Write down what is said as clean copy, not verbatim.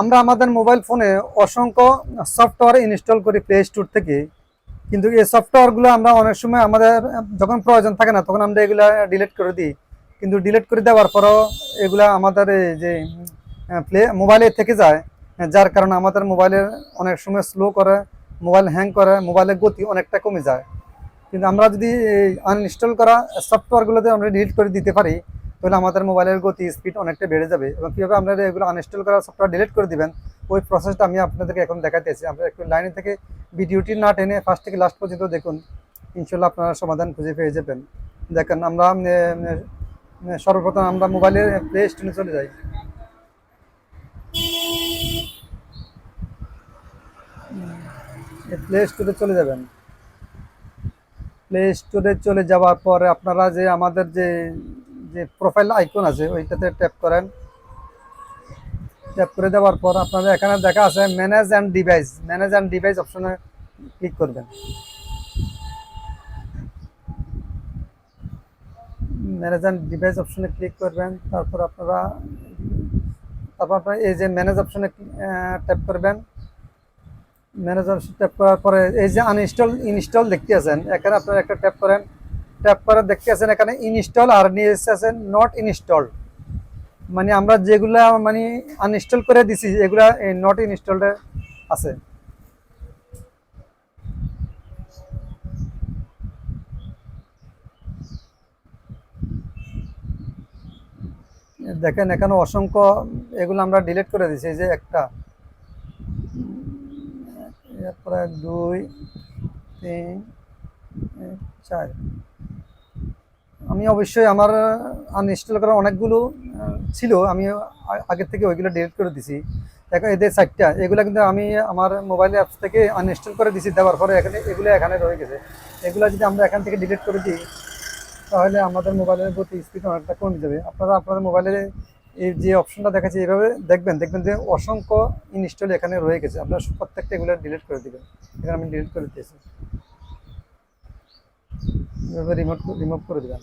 আমরা আমাদের মোবাইল ফোনে অসংখ্য সফটওয়্যার ইনস্টল করি প্লে স্টোর থেকে, কিন্তু এই সফটওয়্যারগুলো আমরা অনেক সময় আমাদের যখন প্রয়োজন থাকে না তখন আমরা এগুলা ডিলিট করে দিই। কিন্তু ডিলিট করে দেওয়ার পরও এগুলা আমাদের এই যে প্লে মোবাইলে থেকে যায়, যার কারণে আমাদের মোবাইলের অনেক সময় স্লো করে, মোবাইল হ্যাং করে, মোবাইলের গতি অনেকটা কমে যায়। কিন্তু আমরা যদি এই আনইনস্টল করা সফটওয়্যারগুলোতে আমরা ডিলিট করে দিতে পারি, তাহলে আমাদের মোবাইলের গতি স্পিড অনেকটা বেড়ে যাবে। এবং কীভাবে আপনারা এগুলো আনইনস্টল করা সফটওয়্যার ডিলিট করে দিবেন, ওই প্রসেসটা আমি আপনাদেরকে এখন দেখাতেছি। আপনারা একটু লাইনে থেকে ভিডিওটি না টেনে ফার্স্ট থেকে লাস্ট পর্যন্ত দেখুন, ইনশাল্লাহ আপনারা সমাধান খুঁজে পেয়ে যাবেন। দেখেন, আমরা সর্বপ্রথম আমরা মোবাইলের প্লে স্টোরে চলে যাই। প্লে স্টোরে চলে যাবেন। প্লে স্টোরে চলে যাওয়ার পরে আপনারা যে আমাদের যে যে প্রোফাইল আইকন আছে ওইটাতে ট্যাপ করেন। ট্যাপ করে দেওয়ার পর আপনাদের এখানে দেখা আছে manage and device. Manage and device অপশনে ক্লিক করবেন। ম্যানেজ অ্যান্ড ডিভাইস অপশনে ক্লিক করবেন। তারপর আপনারা এই যে ম্যানেজ অপশনে ট্যাপ করবেন। ম্যানেজ অপশন ট্যাপ করার পরে এই যে ইনস্টল দেখতে আছেন, এখানে আপনারা একটা ট্যাপ করেন। ট্যাপ করে দেখতে আছেন এখানে ইনস্টল আর নিয়ে আছেন নট ইনস্টলড, মানে আমরা যেগুলা মানে আনইনস্টল করে দিছি এগুলা নট ইনস্টলড আছে। দেখেন এখানে অসংখ্য এগুলো আমরা ডিলিট করে দিছি। এই যে একটা, এরপরে 2, 3, 4। আমি অবশ্যই আমার আনইনস্টল করা অনেকগুলো ছিল, আমি আগের থেকে ওইগুলো ডিলিট করে দিছি। এখন এদের 4টা, এগুলো কিন্তু আমি আমার মোবাইল অ্যাপস থেকে আনইনস্টল করে দিছি। দেওয়ার পরে এখানে রয়ে গেছে। এগুলো যদি আমরা এখান থেকে ডিলিট করে দিই তাহলে আমাদের মোবাইলের গতি স্পিড অনেকটা কমে যাবে। আপনারা আপনাদের মোবাইলের এই যে অপশনটা দেখাচ্ছি এইভাবে দেখবেন যে অসংখ্য ইনস্টল এখানে রয়ে গেছে। আপনারা প্রত্যেকটা এগুলো ডিলিট করে দেবেন। এখানে আমি ডিলিট করে দিয়েছি, এভাবে রিমুভ করে দেবেন।